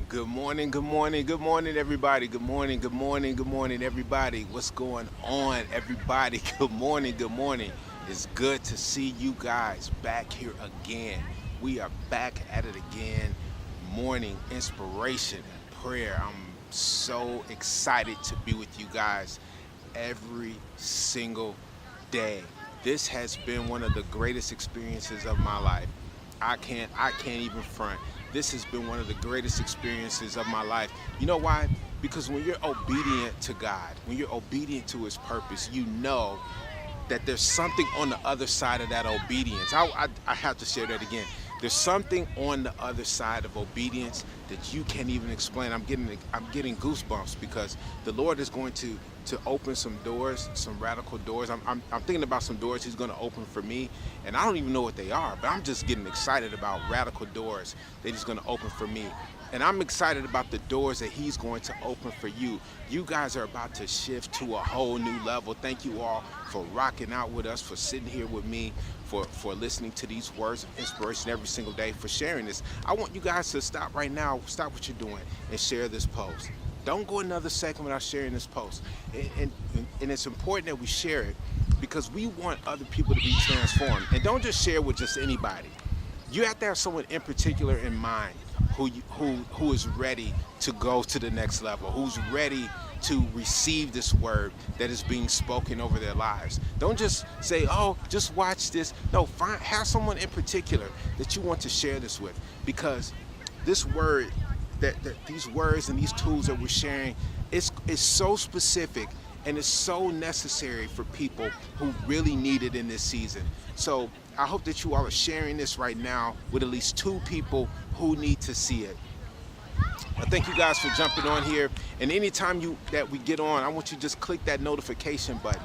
Good morning, good morning, good morning, everybody. Good morning, good morning, good morning, everybody. What's going on, everybody? Good morning, good morning. It's good to see you guys back here again. We are back at it again. Morning inspiration and prayer. I'm so excited to be with you guys every single day. This has been one of the greatest experiences of my life. I can't even front. This has been one of the greatest experiences of my life. You know why? Because when you're obedient to God, when you're obedient to his purpose, you know that there's something on the other side of that obedience. I have to share that again. There's something on the other side of obedience that you can't even explain. I'm getting goosebumps because the Lord is going to open some doors, some radical doors. I'm thinking about some doors he's going to open for me, and I don't even know what they are, but I'm just getting excited about radical doors that he's going to open for me. And I'm excited about the doors that he's going to open for you. You guys are about to shift to a whole new level. Thank you all for rocking out with us, for sitting here with me, for listening to these words of inspiration every single day, for sharing this. I want you guys to stop right now, stop what you're doing, and share this post. Don't go another second without sharing this post. And it's important that we share it because we want other people to be transformed. And don't just share with just anybody. You have to have someone in particular in mind who is ready to go to the next level, who's ready to receive this word that is being spoken over their lives. Don't just say, "Oh, just watch this." No, have someone in particular that you want to share this with, because this word, that these words and these tools that we're sharing, is so specific and it's so necessary for people who really need it in this season. So I hope that you all are sharing this right now with at least two people who need to see it. I thank you guys for jumping on here. And anytime that we get on, I want you to just click that notification button.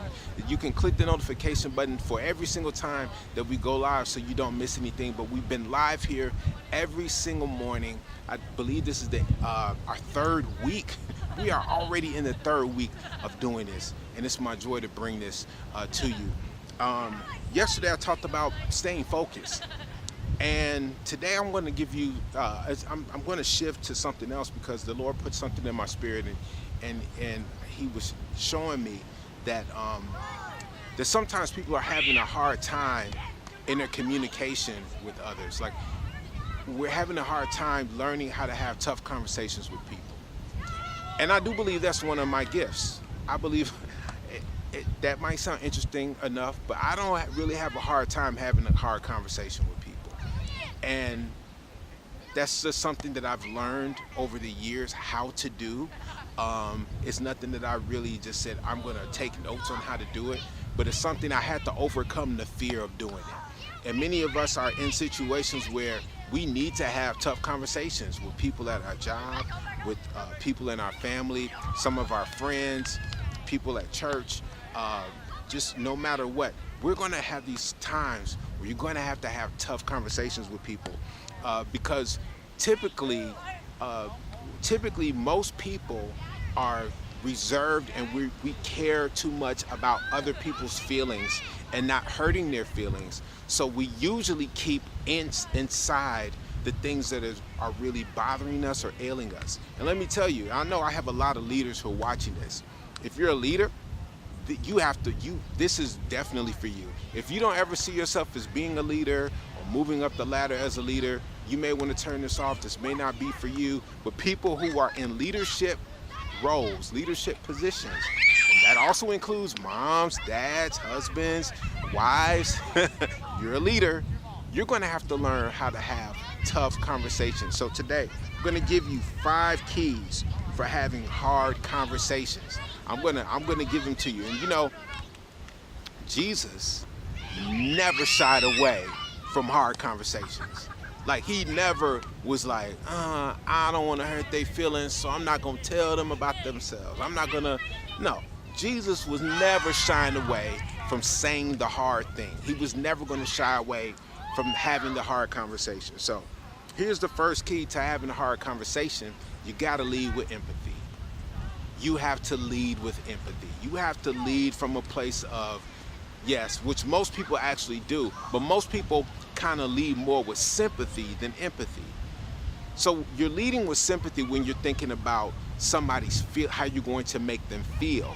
You can click the notification button for every single time that we go live so you don't miss anything. But we've been live here every single morning. I believe this is our third week. We are already in the third week of doing this, and it's my joy to bring this to you. Yesterday I talked about staying focused. And today I'm going to give you, I'm going to shift to something else because the Lord put something in my spirit, and he was showing me that that sometimes people are having a hard time in their communication with others. Like, we're having a hard time learning how to have tough conversations with people. And I do believe that's one of my gifts. I believe that might sound interesting enough, but I don't really have a hard time having a hard conversation with people. And that's just something that I've learned over the years how to do. It's nothing that I really just said, I'm going to take notes on how to do it, but it's something I had to overcome the fear of doing it. And many of us are in situations where we need to have tough conversations with people at our job, with people in our family, some of our friends, people at church, just no matter what. We're going to have these times where you're going to have tough conversations with people because typically most people are reserved, and we care too much about other people's feelings and not hurting their feelings. So we usually keep inside the things that are really bothering us or ailing us. And let me tell you, I know I have a lot of leaders who are watching this. If you're a leader, this is definitely for you. If you don't ever see yourself as being a leader or moving up the ladder as a leader, you may want to turn this off. This may not be for you. But people who are in leadership roles, leadership positions, and that also includes moms, dads, husbands, wives, you're a leader. You're going to have to learn how to have tough conversations. So today, I'm going to give you 5 keys for having hard conversations. I'm gonna give them to you. And you know, Jesus never shied away from hard conversations. Like, he never was like, I don't want to hurt their feelings, so I'm not gonna tell them about themselves. No. Jesus was never shying away from saying the hard thing. He was never gonna shy away from having the hard conversation. So here's the first key to having a hard conversation. You gotta lead with empathy. You have to lead with empathy. You have to lead from a place of, yes, which most people actually do, but most people kind of lead more with sympathy than empathy. So you're leading with sympathy when you're thinking about somebody's feel, how you're going to make them feel.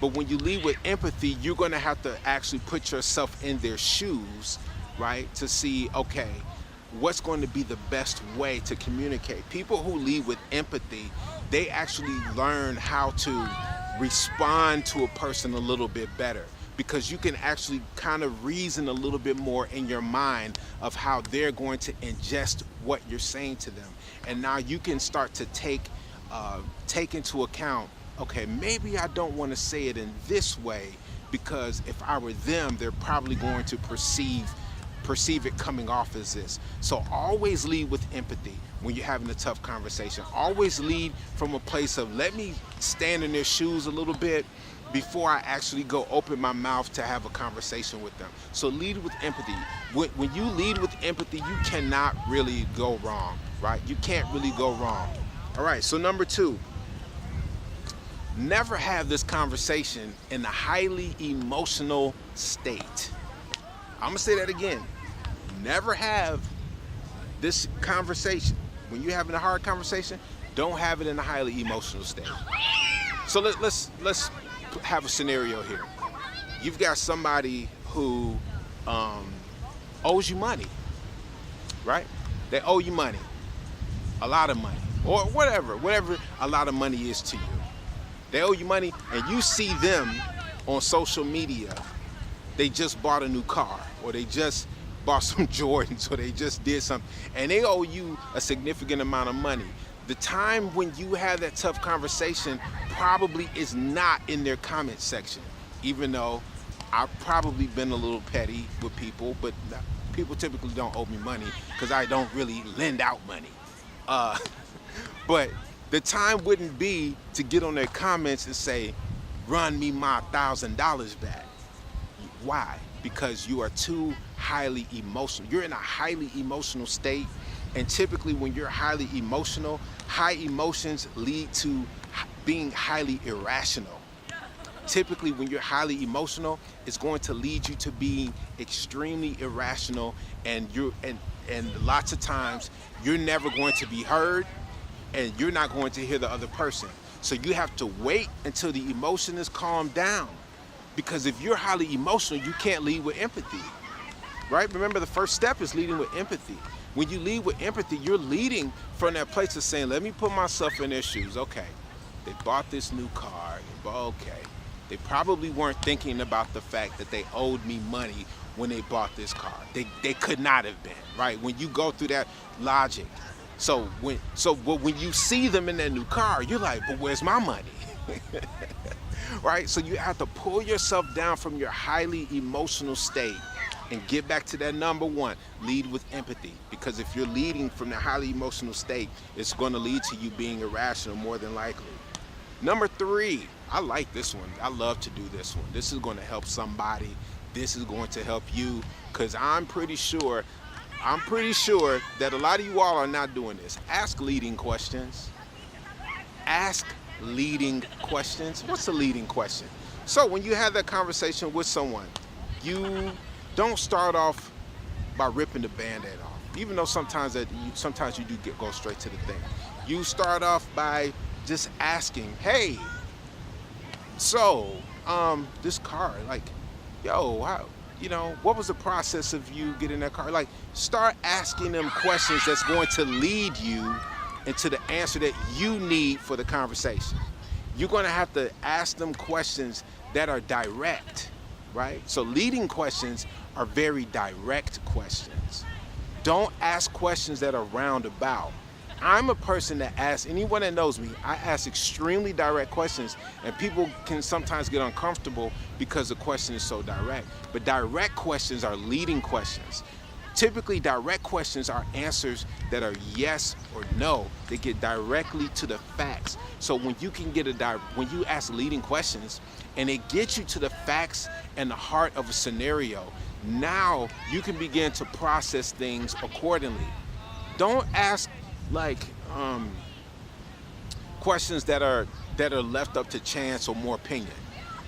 But when you lead with empathy, you're going to have to actually put yourself in their shoes, right? To see, okay, what's going to be the best way to communicate. People who lead with empathy, they actually learn how to respond to a person a little bit better, because you can actually kind of reason a little bit more in your mind of how they're going to ingest what you're saying to them. And now you can start to take into account, okay, maybe I don't want to say it in this way, because if I were them, they're probably going to perceive it coming off as this. So always lead with empathy when you're having a tough conversation. Always lead from a place of, let me stand in their shoes a little bit before I actually go open my mouth to have a conversation with them. So lead with empathy. When you lead with empathy, you cannot really go wrong, right? You can't really go wrong. All right, so number 2, never have this conversation in a highly emotional state. I'm gonna say that again. Never have this conversation. When you're having a hard conversation, don't have it in a highly emotional state. So let's have a scenario here. You've got somebody who owes you money, right? They owe you money, a lot of money, or whatever a lot of money is to you. They owe you money, and you see them on social media. They just bought a new car, or they just bought some Jordans, or they just did something, and they owe you a significant amount of money. The time when you have that tough conversation probably is not in their comment section, even though I've probably been a little petty with people, but people typically don't owe me money because I don't really lend out money. But the time wouldn't be to get on their comments and say, run me my $1,000 back. Why? Because you are too highly emotional. You're in a highly emotional state. And typically when you're highly emotional, high emotions lead to being highly irrational. Typically when you're highly emotional, it's going to lead you to being extremely irrational, and lots of times you're never going to be heard, and you're not going to hear the other person. So you have to wait until the emotion is calmed down. Because if you're highly emotional, you can't lead with empathy, right? Remember, the first step is leading with empathy. When you lead with empathy, you're leading from that place of saying, let me put myself in their shoes. Okay, they bought this new car. Okay, they probably weren't thinking about the fact that they owed me money when they bought this car. They could not have been, right? When you go through that logic. So when you see them in that new car, you're like, but where's my money? Right? So you have to pull yourself down from your highly emotional state and get back to that number 1, lead with empathy. Because if you're leading from the highly emotional state, it's going to lead to you being irrational more than likely. Number 3, I like this one. I love to do this one. This is going to help somebody. This is going to help you, because I'm pretty sure that a lot of you all are not doing this. Ask leading questions. Ask leading questions. What's a leading question? So when you have that conversation with someone, you don't start off by ripping the Band-Aid off, even though sometimes you do go straight to the thing. You start off by just asking, hey, so this car, like, yo, how, what was the process of you getting that car? Like, start asking them questions that's going to lead you into the answer that you need for the conversation. You're going to have to ask them questions that are direct, right? So leading questions are very direct questions. Don't ask questions that are roundabout. I'm a person that asks, anyone that knows me, I ask extremely direct questions, and people can sometimes get uncomfortable because the question is so direct. But direct questions are leading questions. Typically, direct questions are answers that are yes or no. They get directly to the facts. So when you can when you ask leading questions and it gets you to the facts and the heart of a scenario, now you can begin to process things accordingly. Don't ask questions that are left up to chance or more opinion.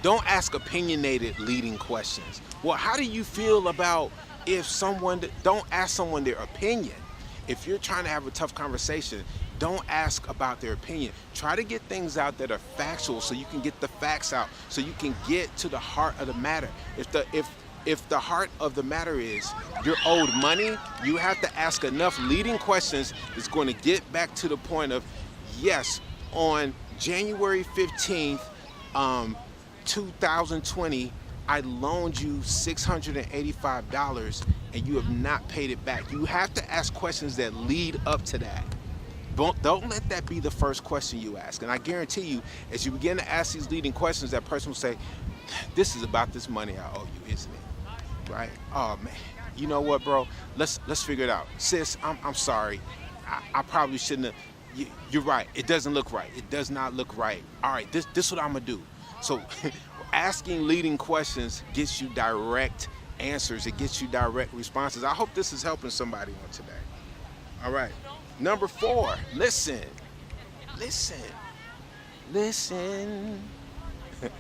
Don't ask opinionated leading questions. Well, how do you feel about if someone, don't ask someone their opinion. if you're trying to have a tough conversation, don't ask about their opinion. Try to get things out that are factual so you can get the facts out, so you can get to the heart of the matter. If the heart of the matter is you're owed money, you have to ask enough leading questions that's going to get back to the point of, yes, on January 15th, 2020, I loaned you $685 and you have not paid it back. You have to ask questions that lead up to that. Don't let that be the first question you ask. And I guarantee you, as you begin to ask these leading questions, that person will say, this is about this money I owe you, isn't it? Right? Oh man, you know what, bro? Let's figure it out. Sis, I'm sorry. I probably shouldn't have. You're right. It doesn't look right. It does not look right. All right, this is what I'm gonna do. So asking leading questions gets you direct answers. It gets you direct responses. I hope this is helping somebody on today. All right. Number 4, listen. Listen. Listen. You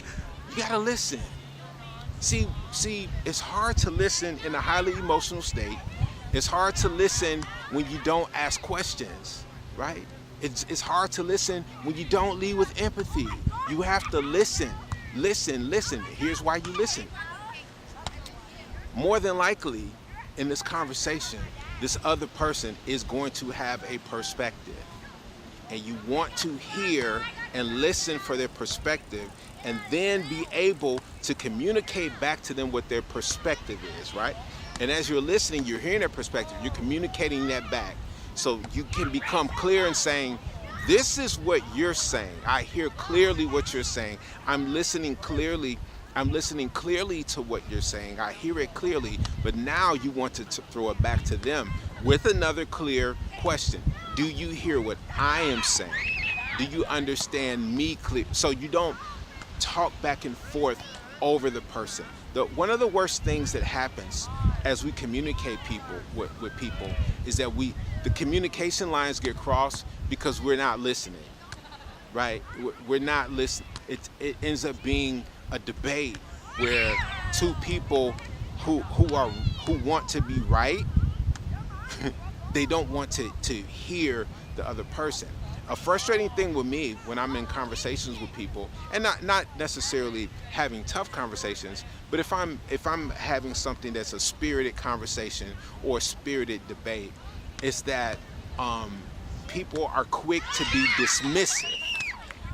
gotta listen. See, it's hard to listen in a highly emotional state. It's hard to listen when you don't ask questions, right? It's hard to listen when you don't lead with empathy. You have to listen. Listen. Here's why you listen. More than likely, in this conversation, this other person is going to have a perspective. And you want to hear and listen for their perspective, and then be able to communicate back to them what their perspective is, right? And as you're listening, you're hearing their perspective, you're communicating that back. So you can become clear in saying, this is what you're saying. I hear clearly what you're saying. I'm listening clearly to what you're saying. I hear it clearly, but now you want to throw it back to them with another clear question. Do you hear what I am saying? Do you understand me clear? So you don't talk back and forth over the person. One of the worst things that happens as we communicate with people is that the communication lines get crossed because we're not listening, right? We're not listening. It ends up being a debate where two people who want to be right, they don't want to hear the other person. A frustrating thing with me when I'm in conversations with people, and not necessarily having tough conversations, but if I'm having something that's a spirited conversation or a spirited debate, is that people are quick to be dismissive,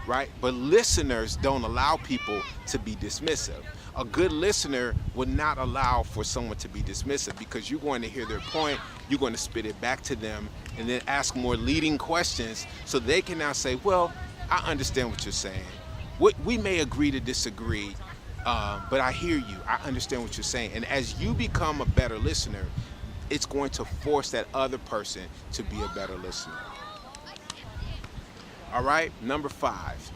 right? But listeners don't allow people to be dismissive. A good listener would not allow for someone to be dismissive, because you're going to hear their point, you're going to spit it back to them, and then ask more leading questions so they can now say, well, I understand what you're saying. We may agree to disagree, but I hear you. I understand what you're saying. And as you become a better listener, it's going to force that other person to be a better listener. All right, number 5,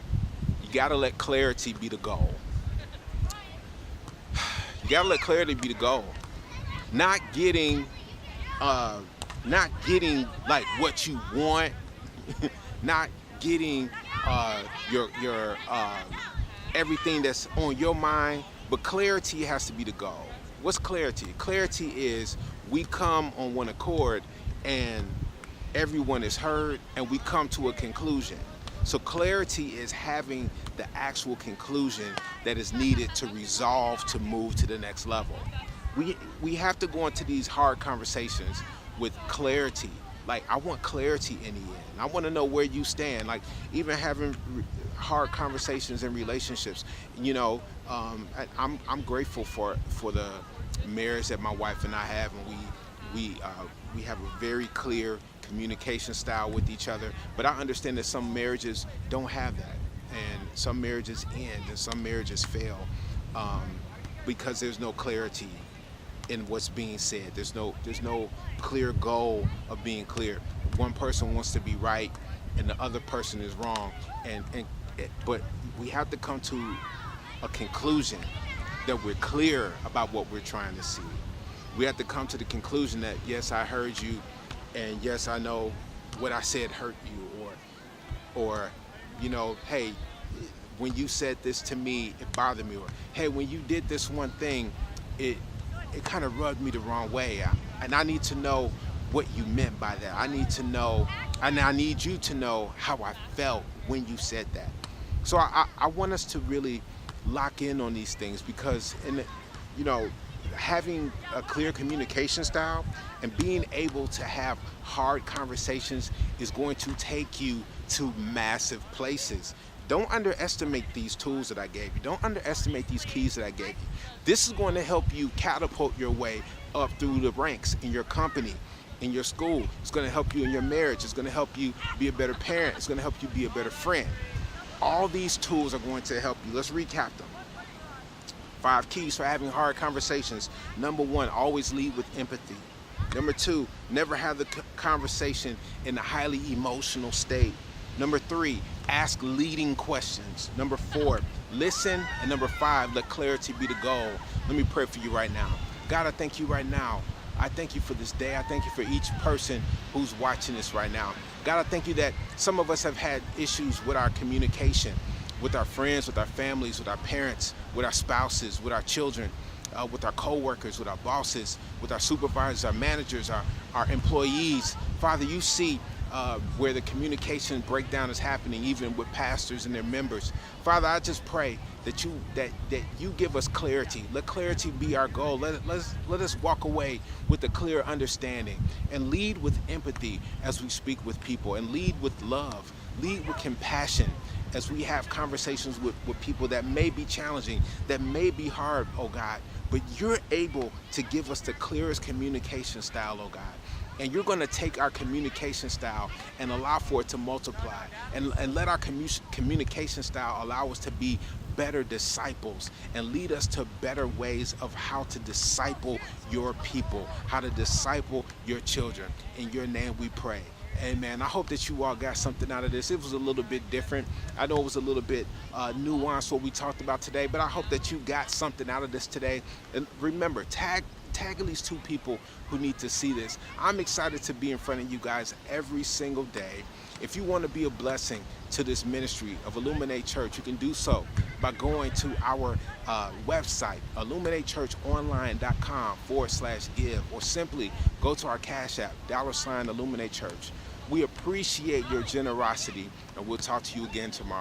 you got to let clarity be the goal. You gotta let clarity be the goal. Not getting like what you want, not getting your everything that's on your mind, but clarity has to be the goal. What's clarity? Clarity is we come on one accord and everyone is heard and we come to a conclusion. So clarity is having the actual conclusion that is needed to resolve to move to the next level. We have to go into these hard conversations with clarity. Like, I want clarity in the end. I want to know where you stand. Like, even having hard conversations in relationships, you know, I'm grateful for the marriage that my wife and I have, and we have a very clear communication style with each other. But I understand that some marriages don't have that, and some marriages end and some marriages fail because there's no clarity in what's being said. There's no clear goal of being clear. One person wants to be right and the other person is wrong, but we have to come to a conclusion that we're clear about what we're trying to see. We have to come to the conclusion that, yes, I heard you, and yes, I know what I said hurt you, or you know, hey, when you said this to me, it bothered me, or hey, when you did this one thing, it kind of rubbed me the wrong way, and I need to know what you meant by that. I need to know, and I need you to know how I felt when you said that. So I want us to really lock in on these things, because you know, having a clear communication style and being able to have hard conversations is going to take you to massive places. Don't underestimate these tools that I gave you. Don't underestimate these keys that I gave you. This is going to help you catapult your way up through the ranks in your company, in your school. It's going to help you in your marriage. It's going to help you be a better parent. It's going to help you be a better friend. All these tools are going to help you. Let's recap them. 5 keys for having hard conversations. Number 1, always lead with empathy. Number 2, never have the conversation in a highly emotional state. Number 3, ask leading questions. Number 4, listen. And number 5, let clarity be the goal. Let me pray for you right now. God, I thank you right now. I thank you for this day. I thank you for each person who's watching this right now. God, I thank you that some of us have had issues with our communication, with our friends, with our families, with our parents, with our spouses, with our children, with our co-workers, with our bosses, with our supervisors, our managers, our employees. Father, you see where the communication breakdown is happening, even with pastors and their members. Father, I just pray that you give us clarity. Let clarity be our goal. Let us walk away with a clear understanding and lead with empathy as we speak with people, and lead with love, lead with compassion as we have conversations with people that may be challenging, that may be hard, oh God, but you're able to give us the clearest communication style, oh God. And you're going to take our communication style and allow for it to multiply, and let our communication style allow us to be better disciples and lead us to better ways of how to disciple your people, how to disciple your children. In your name we pray. Amen. I hope that you all got something out of this. It was a little bit different. I know it was a little bit nuanced what we talked about today, but I hope that you got something out of this today. And remember, tag at least 2 people who need to see this. I'm excited to be in front of you guys every single day. If you want to be a blessing to this ministry of Illuminate Church, you can do so by going to our website, IlluminateChurchOnline.com/give, or simply go to our Cash App, $Illuminate Church. We appreciate your generosity, and we'll talk to you again tomorrow.